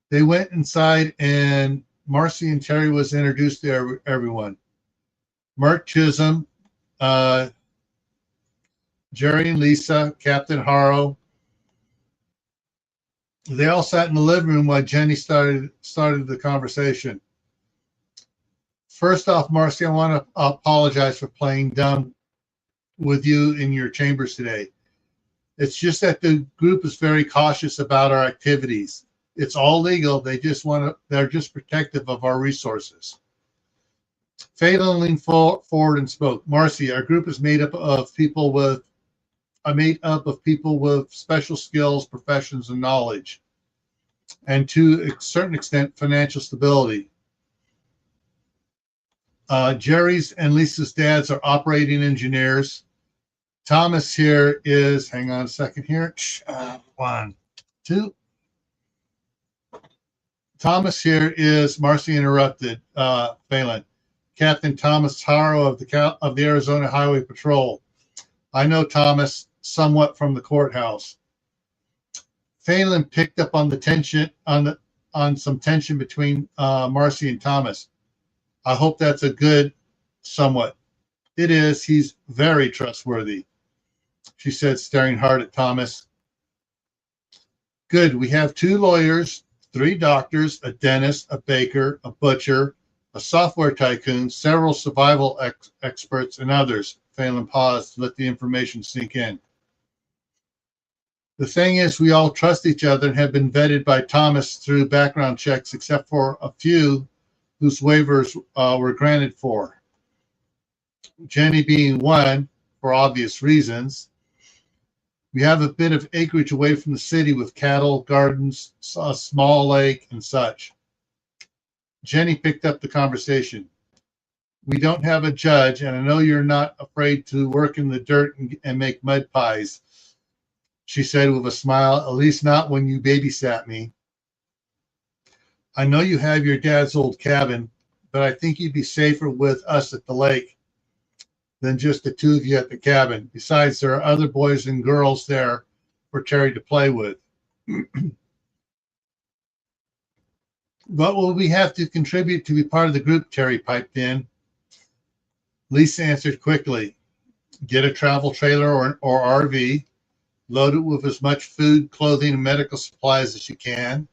Speaker 1: They went inside and Marcy and Terry was introduced to everyone. Mark Chisholm, Jerry and Lisa, Captain Harrow. They all sat in the living room while Jenny started the conversation. First off, Marcy, I want to apologize for playing dumb with you in your chambers today. It's just that the group is very cautious about our activities. It's all legal. They're just protective of our resources. Phalen leaned forward and spoke. Marcy, our group is made up of people with special skills, professions, and knowledge, and to a certain extent, financial stability. Jerry's and Lisa's dads are operating engineers. Thomas here is, hang on a second here. 1, 2. Thomas here is, Marcy interrupted Phalen. Captain Thomas Harrow of the Arizona Highway Patrol. I know Thomas somewhat from the courthouse. Phalen picked up on the tension on some tension between Marcy and Thomas. I hope that's a good somewhat. It is. He's very trustworthy, she said, staring hard at Thomas. Good. We have 2 lawyers, 3 doctors, a dentist, a baker, a butcher, a software tycoon, several survival experts, and others. Phalen paused to let the information sink in. The thing is, we all trust each other and have been vetted by Thomas through background checks, except for a few whose waivers were granted for. Jenny being one, for obvious reasons. We have a bit of acreage away from the city with cattle, gardens, a small lake, and such. Jenny picked up the conversation. We don't have a judge, and I know you're not afraid to work in the dirt and make mud pies, she said with a smile, at least not when you babysat me. I know you have your dad's old cabin, but I think you'd be safer with us at the lake than just the 2 of you at the cabin. Besides, there are other boys and girls there for Terry to play with. What will we have to contribute to be part of the group? Terry piped in. Lisa answered quickly. Get a travel trailer or RV. Load it with as much food, clothing, and medical supplies as you can.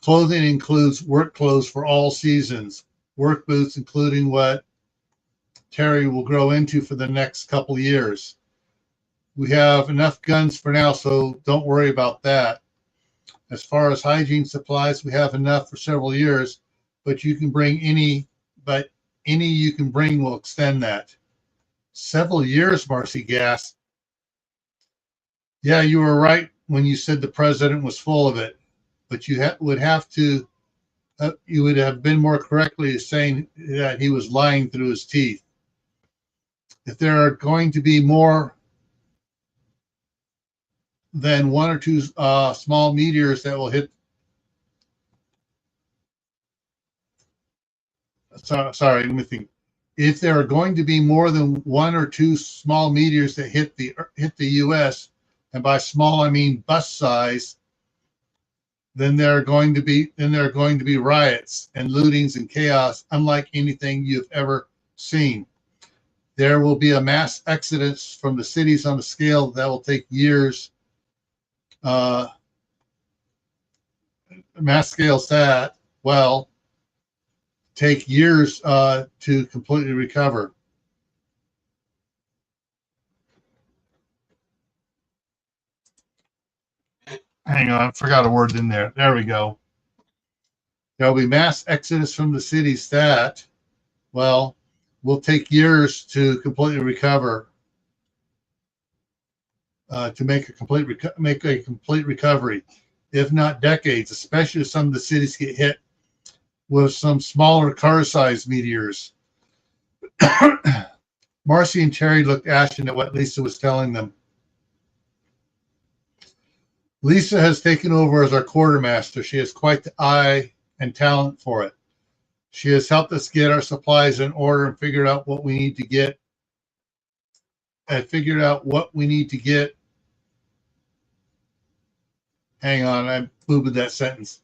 Speaker 1: Clothing includes work clothes for all seasons. Work boots, including what Terry will grow into for the next couple of years. We have enough guns for now, so don't worry about that. As far as hygiene supplies, we have enough for several years, but you can bring any you can bring will extend that. Several years, Marcy gasped. Yeah, you were right when you said the president was full of it, but you would have been more correctly saying that he was lying through his teeth. If there are going to be more than 1 or 2 small meteors that will hit. Sorry, let me think. If there are going to be more than 1 or 2 small meteors that hit the U.S., and by small I mean bus size, then there are going to be riots and lootings and chaos unlike anything you've ever seen. There will be a mass exodus from the cities on a scale that will take years mass scale stat, well, take years to completely recover. Hang on, I forgot a word in there. There we go. There'll be mass exodus from the city stat. Well, will take years to completely recover. To make a complete recovery, if not decades, especially if some of the cities get hit with some smaller car-sized meteors. Marcy and Terry looked ashen at what Lisa was telling them. Lisa has taken over as our quartermaster. She has quite the eye and talent for it. She has helped us get our supplies in order and figured out what we need to get. Hang on, I booted that sentence.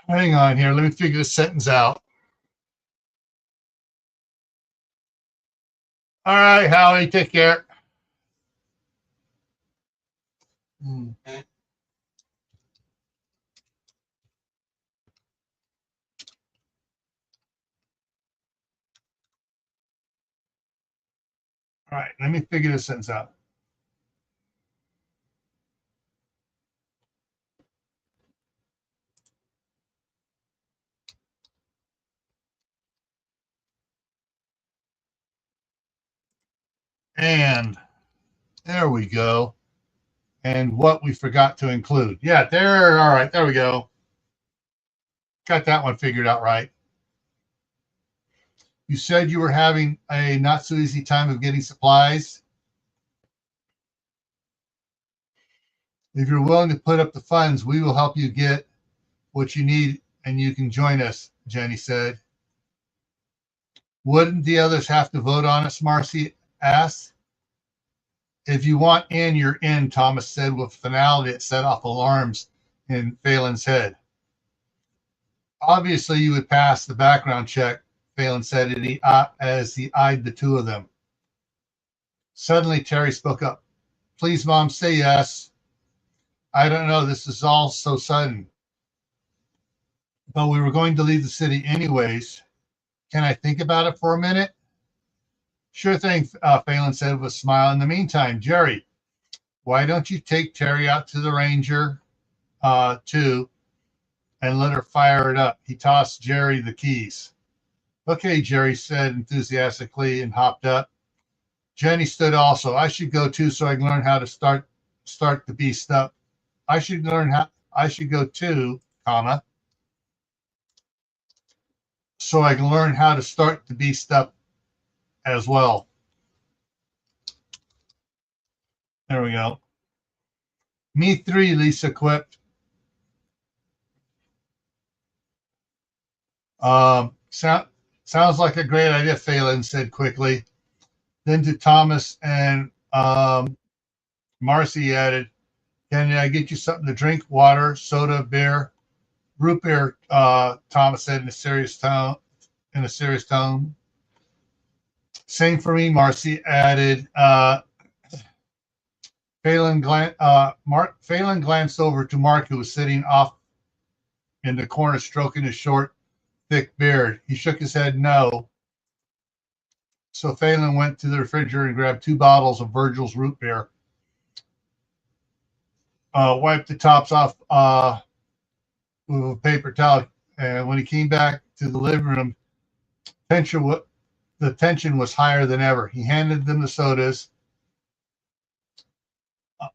Speaker 1: Hang on here. Let me figure this sentence out. All right, Howie, take care. All right, let me figure this sentence out. And there we go. And what we forgot to include. Yeah, there. All right, there we go. Got that one figured out right. You said you were having a not so easy time of getting supplies. If you're willing to put up the funds, we will help you get what you need and you can join us, Jenny said. Wouldn't the others have to vote on us, Marcy asked. If you want in, you're in, Thomas said with finality that set off alarms in Phalen's head. Obviously, you would pass the background check, Phalen said as he eyed the two of them. Suddenly, Terry spoke up. Please, Mom, say yes. I don't know. This is all so sudden. But we were going to leave the city anyways. Can I think about it for a minute? Sure thing, Phalen said with a smile. In the meantime, Jerry, why don't you take Terry out to the Ranger, too, and let her fire it up? He tossed Jerry the keys. Okay, Jerry said enthusiastically and hopped up. Jenny stood also. I should go too so I can learn how to start the beast up. I should go too, comma, so I can learn how to start the beast up as well. There we go. Me three, Lisa quipped. Sounds like a great idea, Phalen said quickly. Then to Thomas and Marcy added, can I get you something to drink? Water, soda, beer? Root beer, Thomas said in a serious tone. Same for me, Marcy added. Phalen glanced over to Mark, who was sitting off in the corner, stroking his short, thick beard. He shook his head no. So Phalen went to the refrigerator and grabbed 2 bottles of Virgil's root beer. Wiped the tops off with a paper towel. And when he came back to the living room, the tension was higher than ever. He handed them the sodas.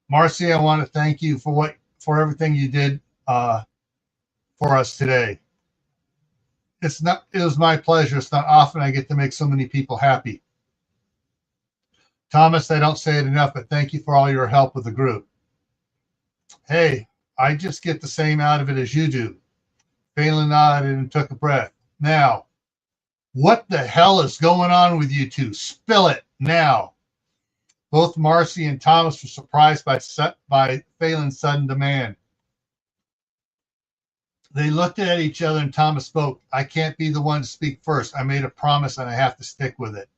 Speaker 1: Marcy, I want to thank you for everything you did for us today. It was my pleasure. It's not often I get to make so many people happy. Thomas, I don't say it enough, but thank you for all your help with the group. Hey, I just get the same out of it as you do. Phalen nodded and took a breath. Now, what the hell is going on with you two? Spill it now. Both Marcy and Thomas were surprised by Phalen's sudden demand. They looked at each other and Thomas spoke. I can't be the one to speak first. I made a promise and I have to stick with it.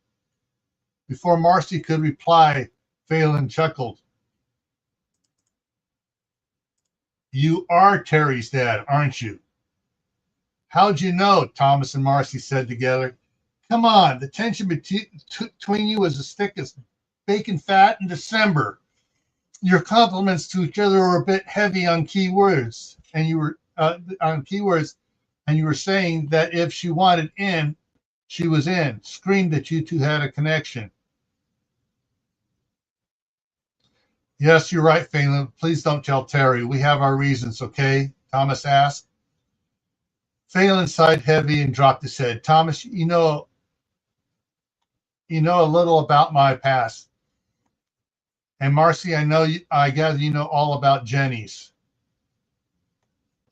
Speaker 1: Before Marcy could reply, Phalen chuckled. You are Terry's dad, aren't you? How'd you know? Thomas and Marcy said together. Come on, the tension between you was as thick as bacon fat in December. Your compliments to each other were a bit heavy on keywords, and you were saying that if she wanted in, she was in. Screamed that you two had a connection. Yes, you're right, Phalen. Please don't tell Terry. We have our reasons, okay? Thomas asked. Phalen sighed heavy and dropped his head. Thomas, you know a little about my past. And Marcy, I gather you know all about Jenny's.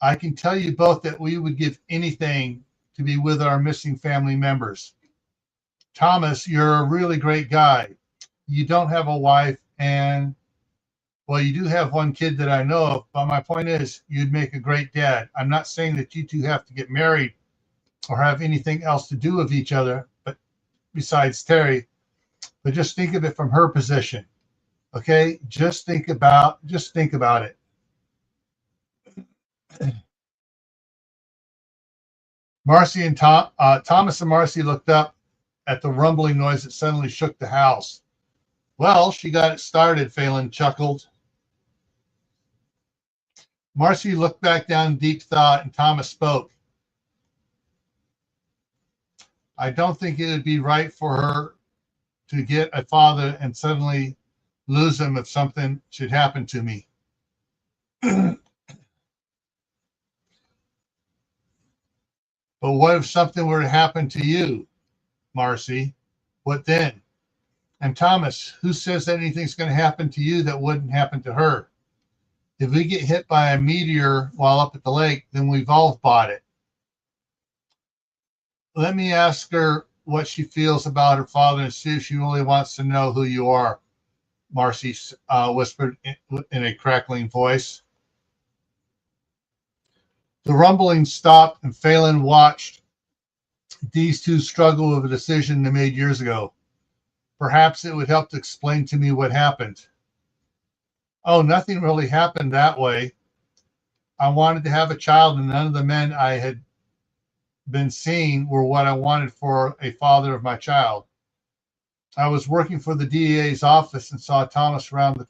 Speaker 1: I can tell you both that we would give anything to be with our missing family members. Thomas, you're a really great guy. You don't have a wife, and well, you do have one kid that I know of, but my point is you'd make a great dad. I'm not saying that you two have to get married or have anything else to do with each other, but besides Terry, but just think of it from her position. Okay? Just think about it. Marcy and Thomas and Marcy looked up at the rumbling noise that suddenly shook the house. Well, she got it started, Phalen chuckled. Marcy looked back down in deep thought, and Thomas spoke. I don't think it would be right for her to get a father and suddenly lose him if something should happen to me. But what if something were to happen to you, Marcy? What then? And Thomas, who says that anything's going to happen to you that wouldn't happen to her? If we get hit by a meteor while up at the lake, then we've all bought it. Let me ask her what she feels about her father and see if she really wants to know who you are, Marcy whispered in a crackling voice. The rumbling stopped, and Phalen watched these two struggle with a decision they made years ago. Perhaps it would help to explain to me what happened. Oh, nothing really happened that way. I wanted to have a child, and none of the men I had been seeing were what I wanted for a father of my child. I was working for the DA's office and saw Thomas around the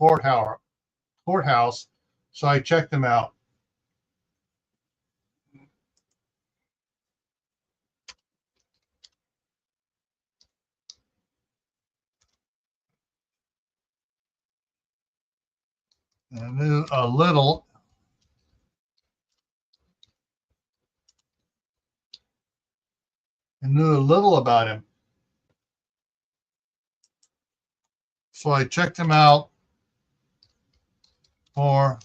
Speaker 1: courthouse, so I checked him out. I knew a little. I knew a little about him. So I checked him out for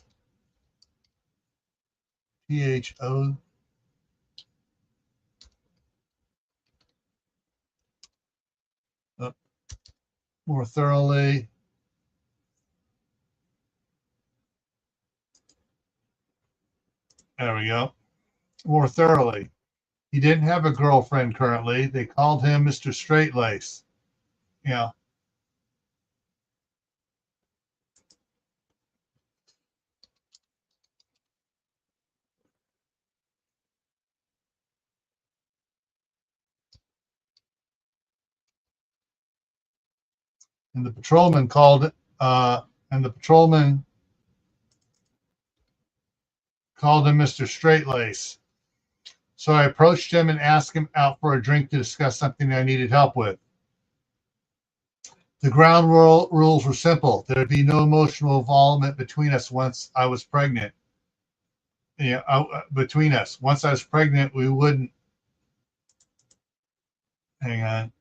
Speaker 1: THO. More thoroughly. There we go. More thoroughly. He didn't have a girlfriend currently. They called him Mr. Straightlace. Yeah. And the patrolman called him Mr. Straightlace. So I approached him and asked him out for a drink to discuss something I needed help with. The ground rules were simple. There'd be no emotional involvement between us once I was pregnant. Between us. Once I was pregnant, we wouldn't. Hang on.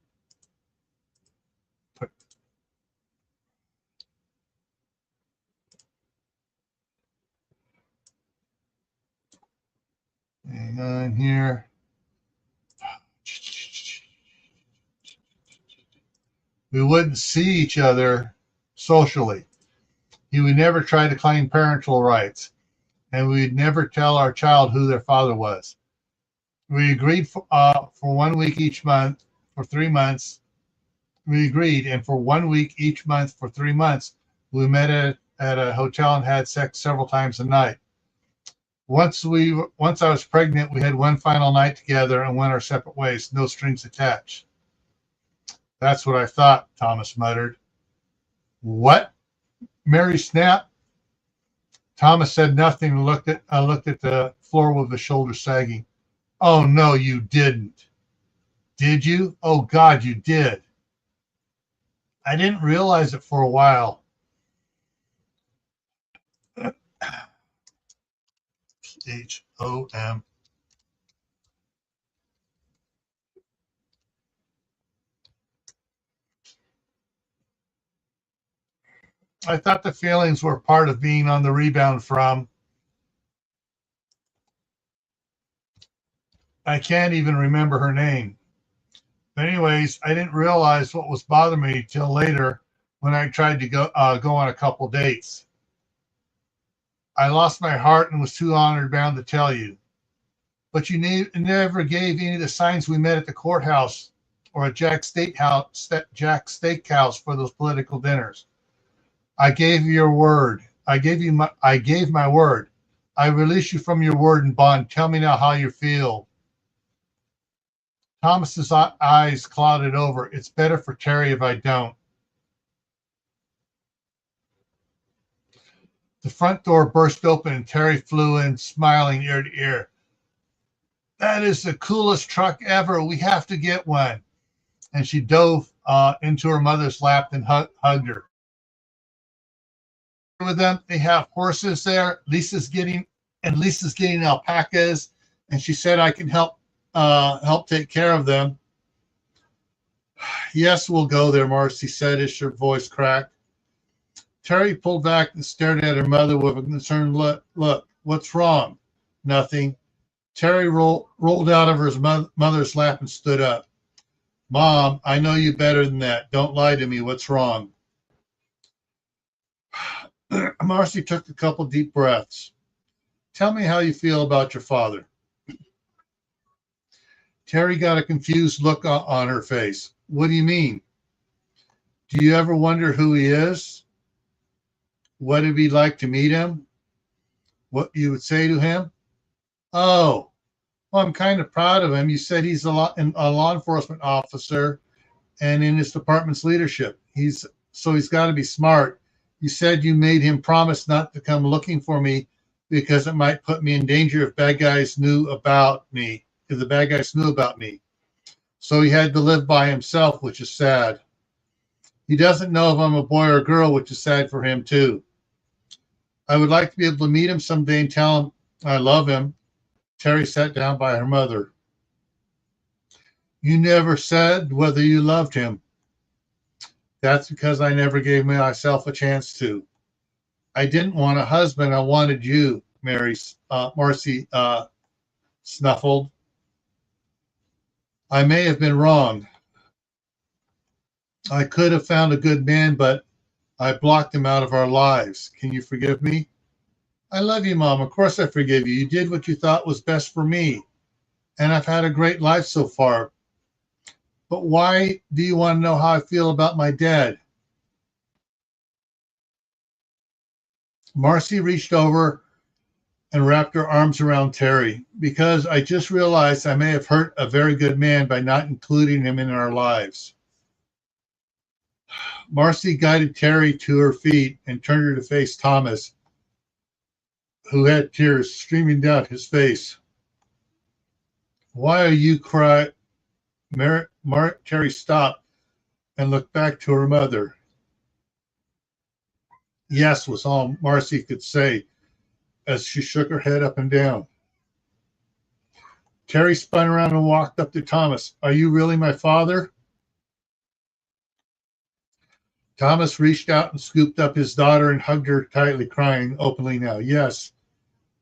Speaker 1: Hang on here. We wouldn't see each other socially. He would never try to claim parental rights. and we'd never tell our child who their father was. We agreed for 1 week each month for 3 months. We agreed, and for 1 week each month for 3 months, we met at a hotel and had sex several times a night. Once I was pregnant, we had one final night together and went our separate ways, no strings attached. That's what I thought, Thomas muttered. What? Mary snapped. Thomas said nothing and looked at the floor with his shoulders sagging. Oh, no, you didn't. Did you? Oh, God, you did. I didn't realize it for a while. H-O-M. I thought the feelings were part of being on the rebound from. I can't even remember her name. But anyways, I didn't realize what was bothering me till later when I tried to go on a couple dates. I lost my heart and was too honored bound to tell you. But you never gave any of the signs we met at the courthouse or at Jack's Steakhouse for those political dinners. I gave you your word. I gave my word. I release you from your word and bond. Tell me now how you feel. Thomas's eyes clouded over. It's better for Terry if I don't. The front door burst open and Terry flew in, smiling ear to ear. That is the coolest truck ever. We have to get one. And she dove into her mother's lap and hugged her. With them, they have horses there. Lisa's getting alpacas, and she said I can help take care of them. Yes, we'll go there, Marcy said as her voice cracked. Terry pulled back and stared at her mother with a concerned look. Look, what's wrong? Nothing. Terry rolled out of her mother's lap and stood up. Mom, I know you better than that. Don't lie to me. What's wrong? Marcy took a couple deep breaths. Tell me how you feel about your father. Terry got a confused look on her face. What do you mean? Do you ever wonder who he is? What it'd be like to meet him? What you would say to him? Oh, well, I'm kind of proud of him. You said he's a law enforcement officer and in his department's leadership. He's got to be smart. You said you made him promise not to come looking for me because it might put me in danger if the bad guys knew about me. So he had to live by himself, which is sad. He doesn't know if I'm a boy or a girl, which is sad for him too. I would like to be able to meet him someday and tell him I love him. Terry sat down by her mother. You never said whether you loved him. That's because I never gave myself a chance to. I didn't want a husband. I wanted you, Marcy snuffled. I may have been wrong. I could have found a good man, but I blocked him out of our lives. Can you forgive me? I love you, Mom. Of course I forgive you. You did what you thought was best for me. And I've had a great life so far. But why do you want to know how I feel about my dad? Marcy reached over and wrapped her arms around Terry. Because I just realized I may have hurt a very good man by not including him in our lives. Marcy guided Terry to her feet and turned her to face Thomas, who had tears streaming down his face. Why are you crying? Terry stopped and looked back to her mother. Yes, was all Marcy could say as she shook her head up and down. Terry spun around and walked up to Thomas. Are you really my father? Thomas reached out and scooped up his daughter and hugged her tightly, crying openly now. Yes,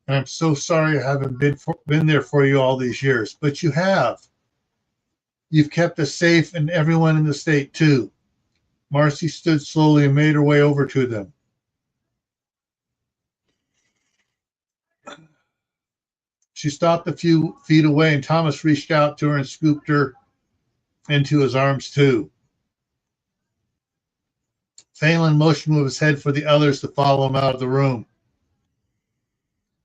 Speaker 1: and I'm so sorry I haven't been there for you all these years, but you have. You've kept us safe and everyone in the state too. Marcy stood slowly and made her way over to them. She stopped a few feet away, and Thomas reached out to her and scooped her into his arms too. Phalen motioned with his head for the others to follow him out of the room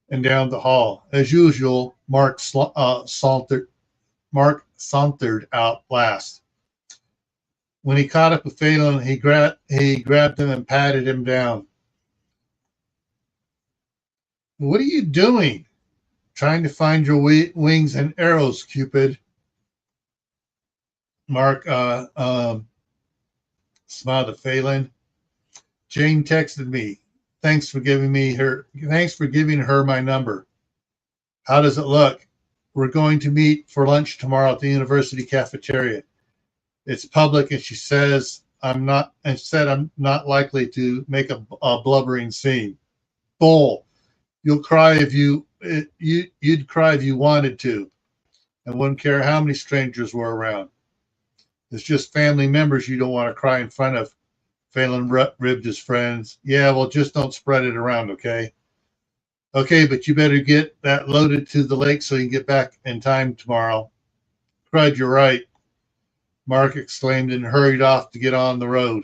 Speaker 1: and down the hall. As usual, Mark sauntered out last. When he caught up with Phalen, he grabbed him and patted him down. "What are you doing?" "Trying to find your wings and arrows, Cupid." Mark smiled at Phalen. "Jane texted me. Thanks for giving her my number." "How does it look?" "We're going to meet for lunch tomorrow at the university cafeteria. It's public, and she says I'm not likely to make a blubbering scene." "Bull. You'd cry if you wanted to, and wouldn't care how many strangers were around. It's just family members you don't want to cry in front of." Phalen ribbed his friends. "Yeah, well, just don't spread it around, okay?" "Okay, but you better get that loaded to the lake so you can get back in time tomorrow." "Crud, you're right," Mark exclaimed and hurried off to get on the road.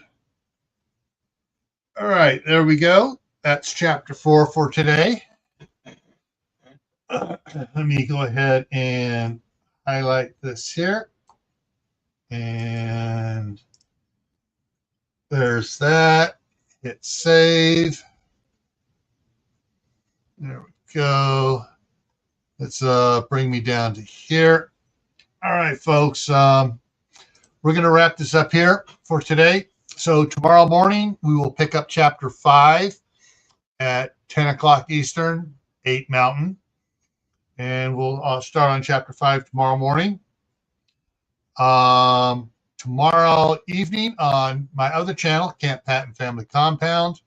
Speaker 1: All right, there we go. That's chapter 4 for today. Let me go ahead and highlight this here. And there's that. Hit save. There we go. Let's bring me down to here. All right, folks. We're going to wrap this up here for today. So tomorrow morning, we will pick up chapter 5 at 10 o'clock Eastern, 8 Mountain. And we'll start on chapter 5 tomorrow morning. Tomorrow evening on my other channel, Camp Patton Family Compound,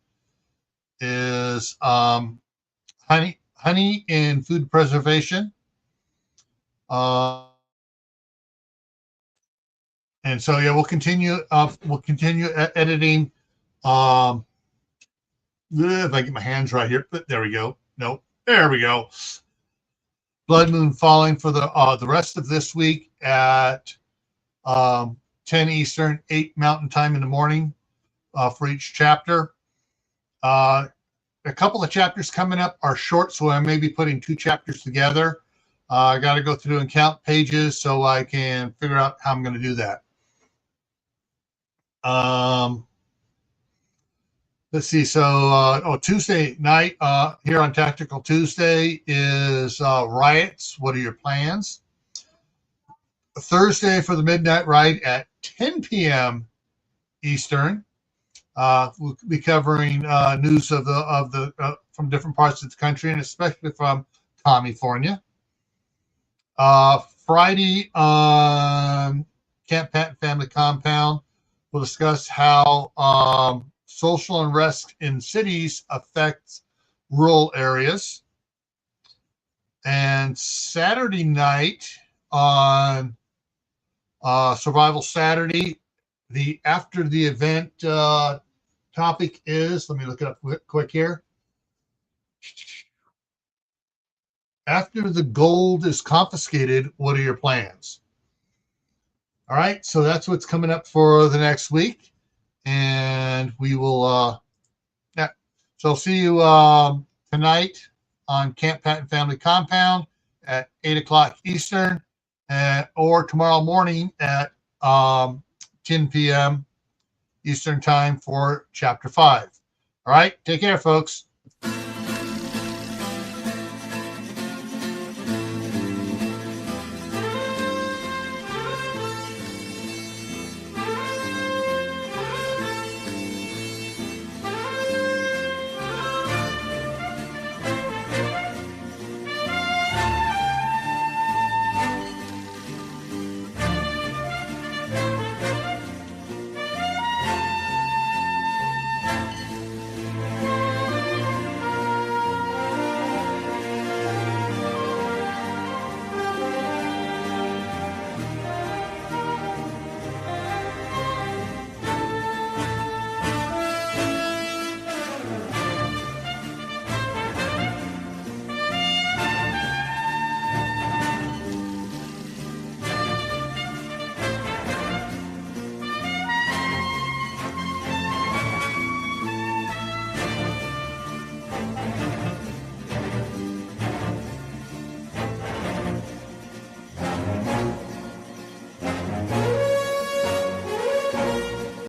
Speaker 1: is honey in food preservation. And so yeah, we'll continue editing. If I get my hands right here, but there we go. Nope, there we go. Blood Moon Falling for the rest of this week at 10 Eastern, 8 Mountain Time in the morning for each chapter. A couple of chapters coming up are short, so I may be putting 2 chapters together. I got to go through and count pages so I can figure out how I'm going to do that. Let's see. So, Tuesday night here on Tactical Tuesday is Riots. What are your plans? Thursday for the Midnight Ride at 10 p.m. Eastern. We'll be covering news of the from different parts of the country, and especially from California. Friday on Camp Patton Family Compound, we'll discuss how social unrest in cities affects rural areas. And Saturday night on Survival Saturday, the after the event topic is, let me look it up quick here. After the gold is confiscated, what are your plans? All right, so that's what's coming up for the next week. And we will, so I'll see you tonight on Camp Patton Family Compound at 8 o'clock Eastern, or tomorrow morning at 10 p.m. Eastern Time for Chapter 5. All right, take care, folks.